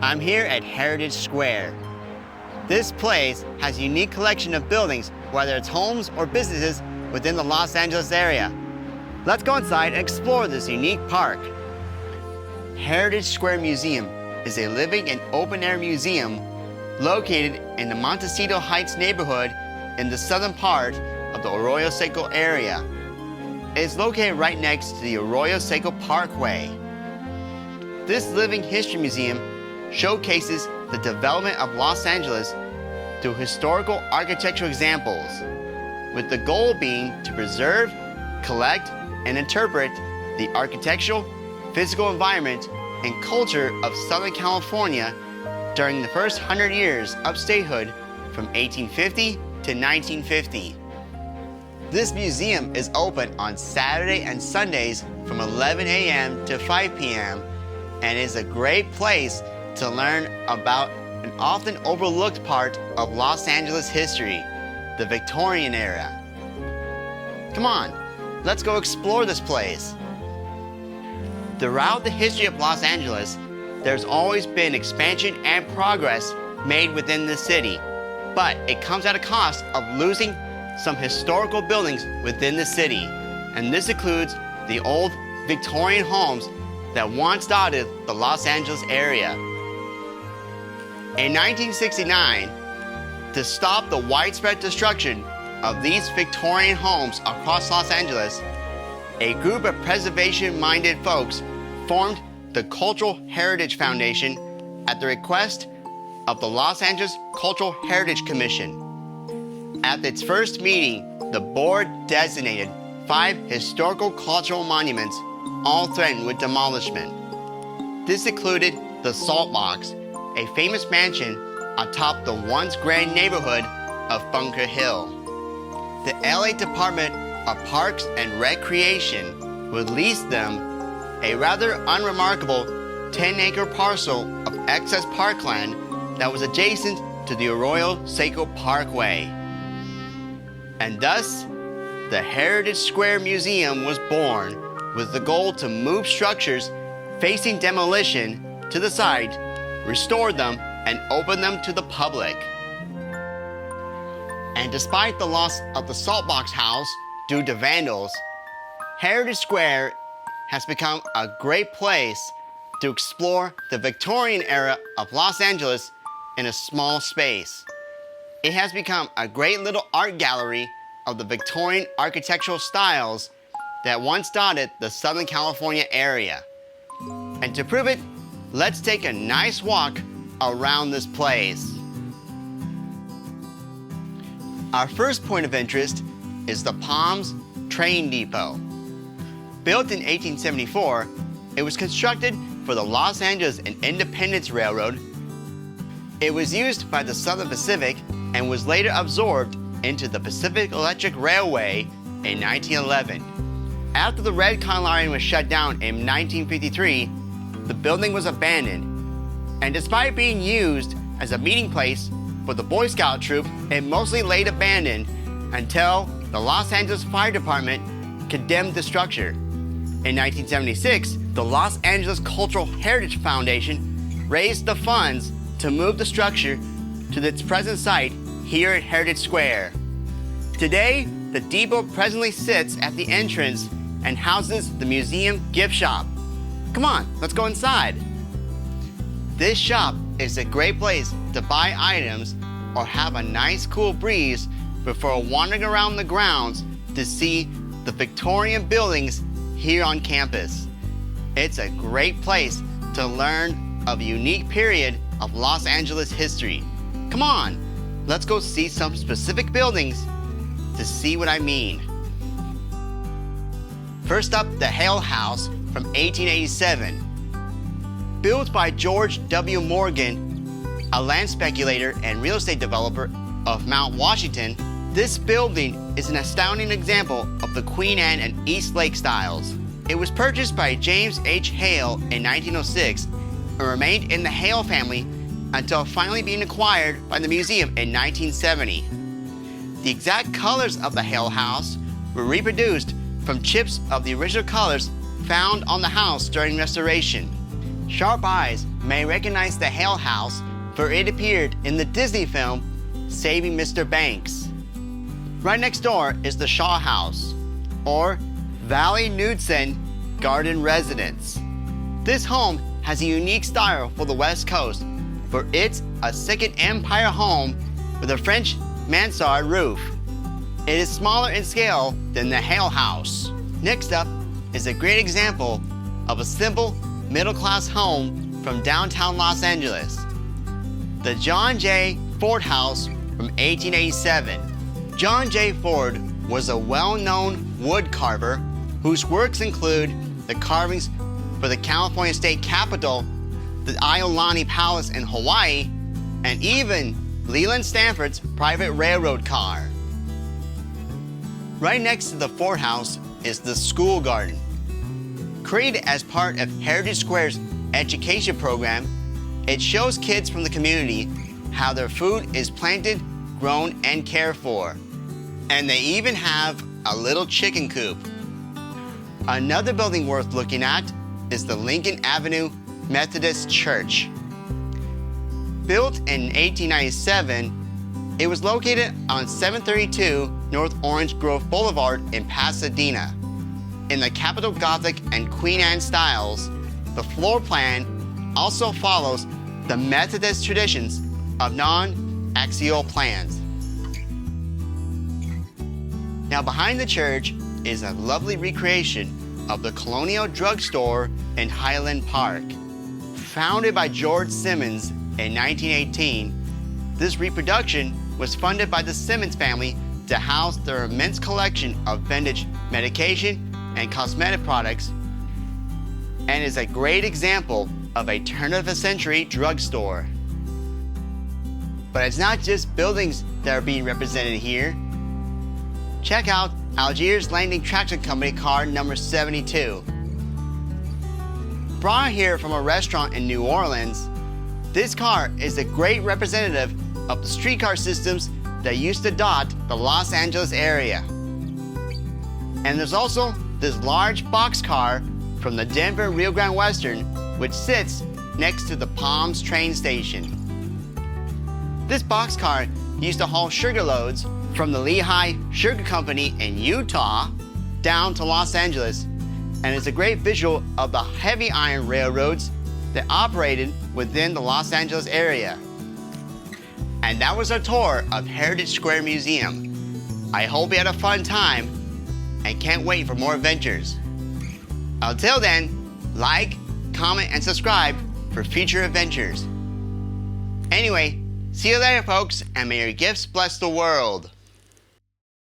I'm here at Heritage Square. This place has a unique collection of buildings, whether it's homes or businesses within the Los Angeles area. Let's go inside and explore this unique park. Heritage Square Museum is a living and open-air museum located in the Montecito Heights neighborhood in the southern part of the Arroyo Seco area. It is located right next to the Arroyo Seco Parkway. This living history museum showcases the development of Los Angeles through historical architectural examples, with the goal being to preserve, collect, and interpret the architectural, physical environment, and culture of Southern California during the first 100 years of statehood from 1850 to 1950. This museum is open on Saturday and Sundays from 11 a.m. to 5 p.m. and is a great place to learn about an often overlooked part of Los Angeles history, the Victorian era. Come on, let's go explore this place. Throughout the history of Los Angeles, there's always been expansion and progress made within the city, but it comes at a cost of losing some historical buildings within the city, and this includes the old Victorian homes that once dotted the Los Angeles area. In 1969, to stop the widespread destruction of these Victorian homes across Los Angeles, a group of preservation-minded folks formed the Cultural Heritage Foundation at the request of the Los Angeles Cultural Heritage Commission. At its first meeting, the board designated 5 historical cultural monuments, all threatened with demolishment. This included the Salt Box, a famous mansion atop the once grand neighborhood of Bunker Hill. The LA Department of Parks and Recreation would lease them a rather unremarkable 10-acre parcel of excess parkland that was adjacent to the Arroyo Seco Parkway. And thus, the Heritage Square Museum was born with the goal to move structures facing demolition to the side, restore them, and open them to the public. And despite the loss of the Saltbox House due to vandals, Heritage Square has become a great place to explore the Victorian era of Los Angeles in a small space. It has become a great little art gallery of the Victorian architectural styles that once dotted the Southern California area. And to prove it, let's take a nice walk around this place. Our first point of interest is the Palms Train Depot. Built in 1874, it was constructed for the Los Angeles and Independence Railroad. It was used by the Southern Pacific and was later absorbed into the Pacific Electric Railway in 1911. After the Red Con line was shut down in 1953, the building was abandoned. And despite being used as a meeting place for the Boy Scout troop, it mostly laid abandoned until the Los Angeles Fire Department condemned the structure. In 1976, the Los Angeles Cultural Heritage Foundation raised the funds to move the structure to its present site here at Heritage Square. Today, the depot presently sits at the entrance and houses the museum gift shop. Come on, let's go inside. This shop is a great place to buy items or have a nice cool breeze before wandering around the grounds to see the Victorian buildings here on campus. It's a great place to learn of a unique period of Los Angeles history. Come on, let's go see some specific buildings to see what I mean. First up, the Hale House from 1887. Built by George W. Morgan, a land speculator and real estate developer of Mount Washington, this building is an astounding example of the Queen Anne and East Lake styles. It was purchased by James H. Hale in 1906 and remained in the Hale family until finally being acquired by the museum in 1970. The exact colors of the Hale House were reproduced from chips of the original colors found on the house during restoration. Sharp eyes may recognize the Hale House, for it appeared in the Disney film Saving Mr. Banks. Right next door is the Shaw House, or Valley Knudsen Garden Residence. This home has a unique style for the West Coast, for it's a Second Empire home with a French mansard roof. It is smaller in scale than the Hale House. Next up is a great example of a simple middle-class home from downtown Los Angeles. The John J. Ford House from 1887. John J. Ford was a well-known wood carver whose works include the carvings for the California State Capitol, the Iolani Palace in Hawaii, and even Leland Stanford's private railroad car. Right next to the Ford House is the School Garden. Created as part of Heritage Square's education program, it shows kids from the community how their food is planted, grown, and cared for. And they even have a little chicken coop. Another building worth looking at is the Lincoln Avenue Methodist Church. Built in 1897, it was located on 732 North Orange Grove Boulevard in Pasadena. In the Capitol Gothic and Queen Anne styles, the floor plan also follows the Methodist traditions of non-axial plans. Now behind the church is a lovely recreation of the Colonial Drugstore in Highland Park. Founded by George Simmons in 1918, this reproduction was funded by the Simmons family to house their immense collection of vintage medication and cosmetic products, and is a great example of a turn-of-the-century drugstore. But it's not just buildings that are being represented here. Check out Algiers Landing Traction Company car number 72. Brought here from a restaurant in New Orleans, this car is a great representative of the streetcar systems that used to dot the Los Angeles area. And there's also this large boxcar from the Denver Rio Grande Western, which sits next to the Palms train station. This boxcar used to haul sugar loads from the Lehigh Sugar Company in Utah down to Los Angeles, and is a great visual of the heavy iron railroads that operated within the Los Angeles area. And that was our tour of Heritage Square Museum. I hope you had a fun time and can't wait for more adventures. Until then, like, comment, and subscribe for future adventures. Anyway, see you later, folks, and may your gifts bless the world.